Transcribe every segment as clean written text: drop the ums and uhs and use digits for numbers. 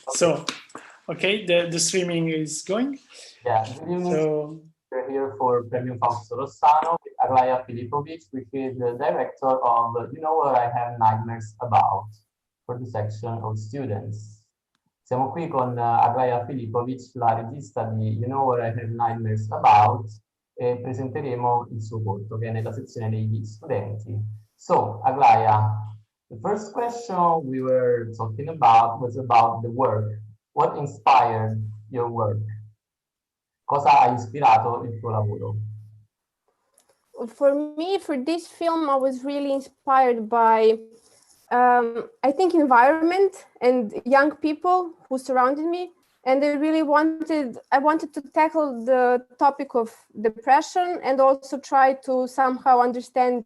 So, okay, the streaming is going. Yeah, so we're here for Premium Fausto Rossano with Aglaja Filipovic, which is the director of You Know What I Have Nightmares About for the section of students. Siamo qui con Aglaja Filipovic, la regista di You Know What I Have Nightmares About, e presenteremo il suo corto che è nella sezione degli studenti. So, Aglaja, the first question we were talking about was about the work. What inspired your work? Cosa ha ispirato il tuo lavoro? For me, for this film, I was really inspired by, I think, environment and young people who surrounded me. And I wanted to tackle the topic of depression and also try to somehow understand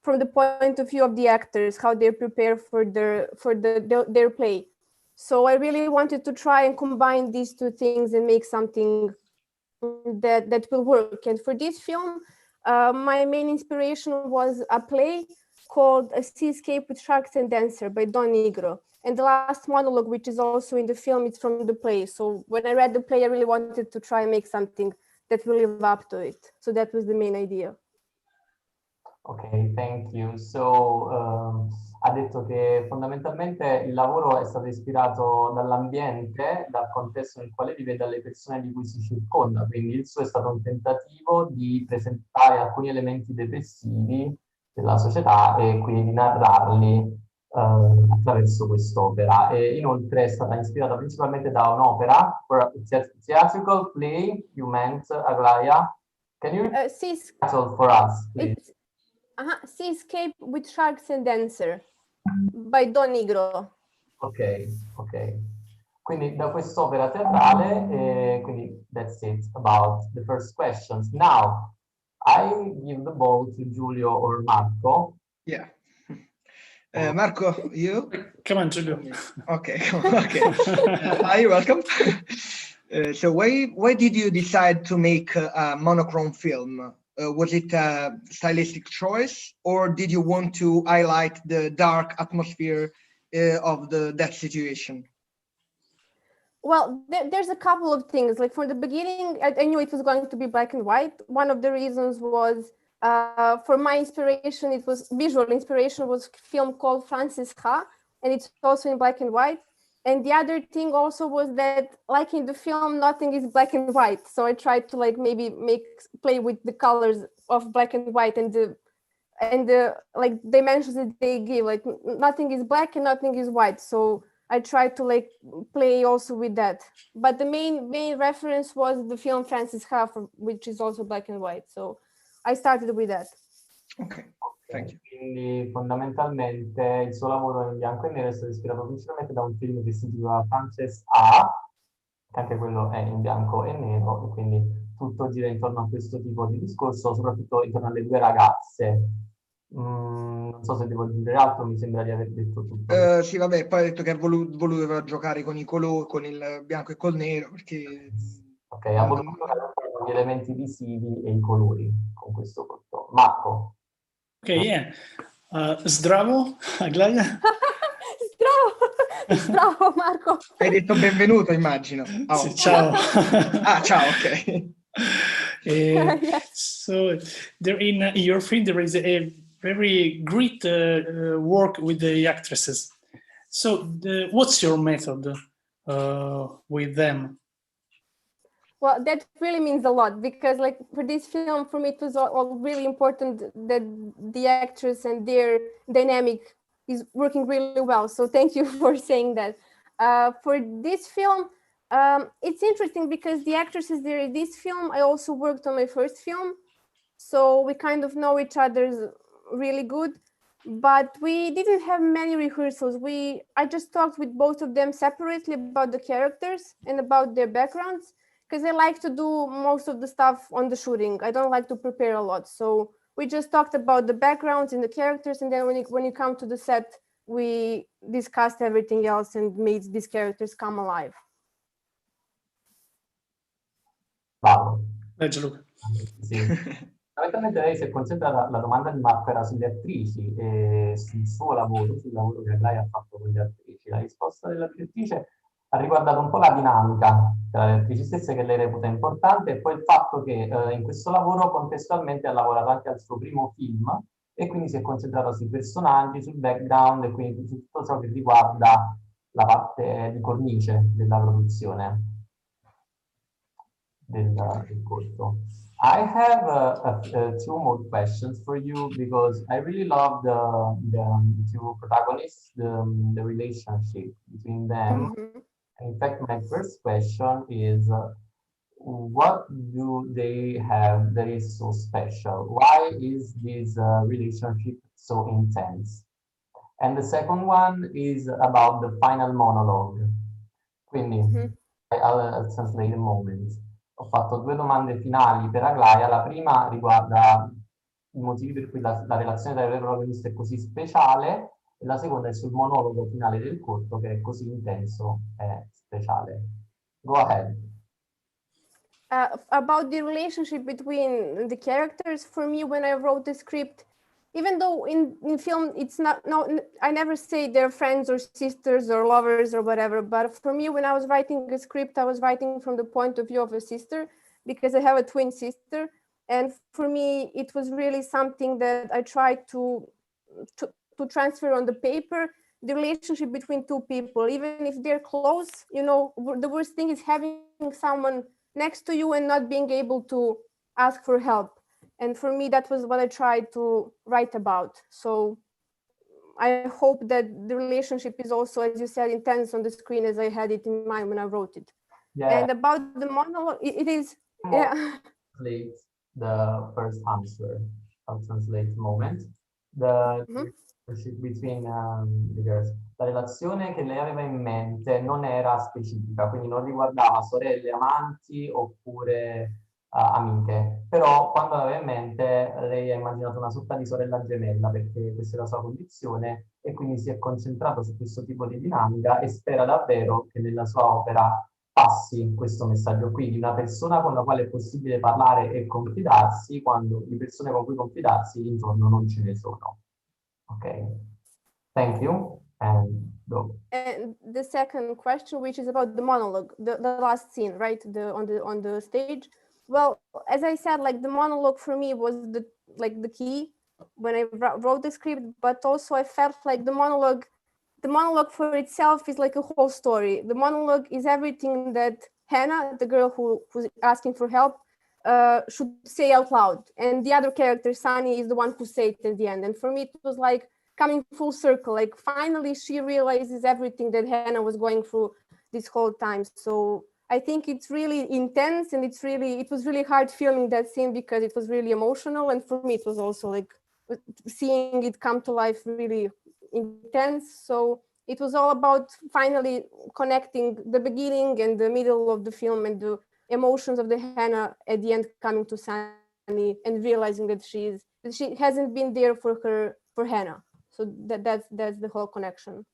from the point of view of the actors, how they prepare for their play. So I really wanted to try and combine these two things and make something that will work. And for this film, my main inspiration was a play called A Seascape with Sharks and Dancer by Don Negro. And the last monologue, which is also in the film, it's from the play. So when I read the play, I really wanted to try and make something that will live up to it. So that was the main idea. Ok, thank you. So, ha detto che fondamentalmente il lavoro è stato ispirato dall'ambiente, dal contesto nel quale vive, dalle persone di cui si circonda. Quindi il suo è stato un tentativo di presentare alcuni elementi depressivi della società e quindi di narrarli attraverso quest'opera. E inoltre è stata ispirata principalmente da un'opera, theatrical play, you meant, Aglaja. Can you title for us, please? Seascape with Sharks and Dancer by Don Negro. Ok, ok. Quindi da quest'opera teatrale, quindi that's it about the first questions. Now, I give the ball to Giulio or Marco. Yeah. Marco, you? Come on, Giulio. Okay, okay. Hi, welcome. So why did you decide to make a monochrome film? Was it a stylistic choice, or did you want to highlight the dark atmosphere of that situation? Well, there's a couple of things. Like from the beginning, I knew it was going to be black and white. One of the reasons was for my inspiration, it was visual inspiration, was a film called Francis Ha, and it's also in black and white. And the other thing also was that, like in the film, nothing is black and white. So I tried to like maybe play with the colors of black and white and the like dimensions that they give. Like nothing is black and nothing is white. So I tried to like play also with that. But the main reference was the film Francis Ha, which is also black and white. So I started with that. Okay. Thank you. Quindi fondamentalmente il suo lavoro in bianco e nero è stato ispirato principalmente da un film che si intitola Frances A, che anche quello è in bianco e nero, e quindi tutto gira intorno a questo tipo di discorso, soprattutto intorno alle due ragazze. Non so se devo aggiungere altro, mi sembra di aver detto tutto. Sì, vabbè, poi ha detto che ha voluto giocare con i colori, con il bianco e col nero, perché... Ok, ha voluto giocare con gli elementi visivi e i colori con questo corto. Marco. Ok, yeah. Zdravo, Aglaja. Zdravo, Marco. Hai detto benvenuto, immagino. Oh. Sì, ciao. Ciao, ok. So, there in your film, there is a very great work with the actresses. So, what's your method with them? Well, that really means a lot, because like for this film, for me, it was all really important that the actress and their dynamic is working really well. So thank you for saying that. For this film, it's interesting because the actresses there in this film, I also worked on my first film. So we kind of know each other really good, but we didn't have many rehearsals. I just talked with both of them separately about the characters and about their backgrounds, because I like to do most of the stuff on the shooting. I don't like to prepare a lot. So we just talked about the backgrounds and the characters. And then when you come to the set, we discussed everything else and made these characters come alive. Bravo. Luca. Sì. Fondamentalmente lei si è concentrata, la domanda di Marco era sulle attrici e sul suo lavoro, sul lavoro che lei ha fatto con le attrici. La risposta della direttrice ha riguardato un po' la dinamica tra le attrici stesse che lei reputa importante e poi il fatto che in questo lavoro contestualmente ha lavorato anche al suo primo film e quindi si è concentrato sui personaggi, sul background e quindi su tutto ciò che riguarda la parte di cornice della produzione del corto. I have two more questions for you because I really love the two protagonists, the relationship between them. In fact, my first question is, what do they have that is so special? Why is this relationship so intense? And the second one is about the final monologue. Quindi, I'll translate a moment. Ho fatto due domande finali per Aglaia. La prima riguarda i motivi per cui la relazione tra i due protagonisti è così speciale e la seconda è sul monologo finale del corto che è così intenso e speciale. Go ahead. About the relationship between the characters, for me, when I wrote the script, even though in film it's not, no, I never say they're friends or sisters or lovers or whatever, but for me, when I was writing a script, I was writing from the point of view of a sister because I have a twin sister. And for me, it was really something that I tried to transfer on the paper, the relationship between two people, even if they're close, you know, the worst thing is having someone next to you and not being able to ask for help. And for me, that was what I tried to write about. So I hope that the relationship is also, as you said, intense on the screen as I had it in mind when I wrote it. Yeah. And about the monologue, it is, yeah. Translate the first answer. I'll translate moment. The relationship between the girls. La relazione che lei aveva in mente non era specifica, quindi non riguardava sorelle, amanti oppure amiche, però quando l'aveva in mente lei ha immaginato una sorta di sorella gemella perché questa è la sua condizione e quindi si è concentrato su questo tipo di dinamica e spera davvero che nella sua opera passi questo messaggio qui di una persona con la quale è possibile parlare e confidarsi quando di persone con cui confidarsi intorno non ce ne sono. Ok, thank you and go. And the second question, which is about the monologue, the last scene, right? On the stage. Well, as I said, like the monologue for me was the key when I wrote the script, but also I felt like the monologue for itself is like a whole story. The monologue is everything that Hannah, the girl who's asking for help, should say out loud. And the other character, Sunny, is the one who says it at the end. And for me, it was like coming full circle. Like finally, she realizes everything that Hannah was going through this whole time. So I think it's really intense, and it was really hard filming that scene because it was really emotional. And for me, it was also like seeing it come to life really intense. So it was all about finally connecting the beginning and the middle of the film and the emotions of the Hannah at the end coming to Sunny and realizing that she hasn't been there for Hannah. So that's the whole connection.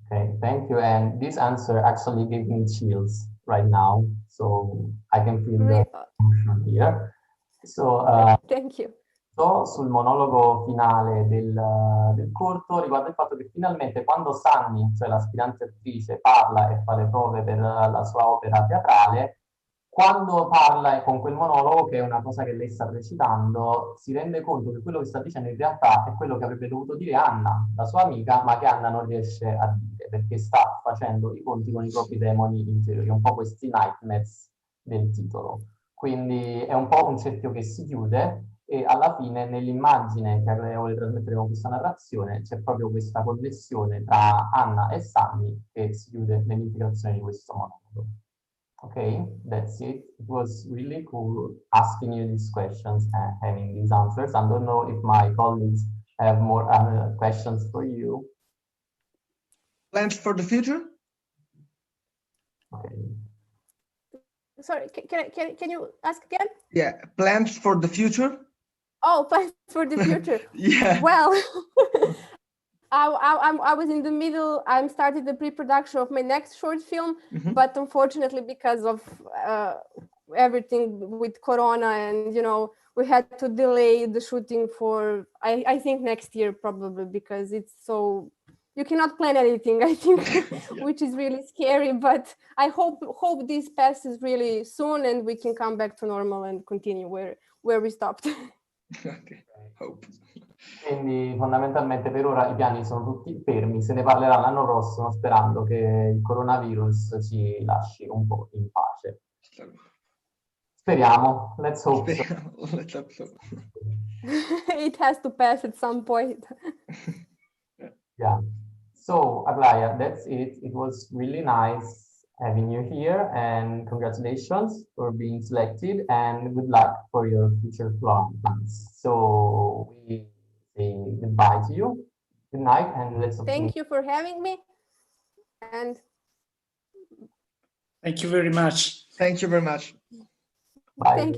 Okay, thank you. And this answer actually gave me chills right now, so I can feel the emotion here. So thank you. Sul monologo finale del corto riguarda il fatto che finalmente quando Sunny, cioè l'aspirante attrice, parla e fa le prove per la sua opera teatrale, quando parla con quel monologo, che è una cosa che lei sta recitando, si rende conto che quello che sta dicendo in realtà è quello che avrebbe dovuto dire Anna, la sua amica, ma che Anna non riesce a dire perché sta facendo i conti con i propri demoni interiori, un po' questi nightmares del titolo. Quindi è un po' un cerchio che si chiude e alla fine nell'immagine che vuole trasmettere con questa narrazione c'è proprio questa connessione tra Anna e Sunny che si chiude nell'integrazione di questo monologo. Okay, that's it. It was really cool asking you these questions and having these answers. I don't know if my colleagues have more questions for you. Plans for the future? Okay. Sorry, can you ask again? Yeah, plans for the future? Oh, plans for the future. Yeah. Well, I was in the middle. I started the pre-production of my next short film, but unfortunately, because of everything with Corona, and we had to delay the shooting for I think next year probably because it's so you cannot plan anything, I think, which is really scary. But I hope this passes really soon and we can come back to normal and continue where we stopped. Okay, hope. Quindi fondamentalmente per ora i piani sono tutti fermi, se ne parlerà l'anno prossimo sperando che il coronavirus ci lasci un po' in pace. Speriamo, let's hope so. Let's hope so. It has to pass at some point. Yeah. So Aglaja, that's it. It was really nice having you here, and congratulations for being selected, and good luck for your future plans. So we say goodbye to you. Good night, and let's Thank you for having me. And Thank you very much. Thank you very much. bye. thank you.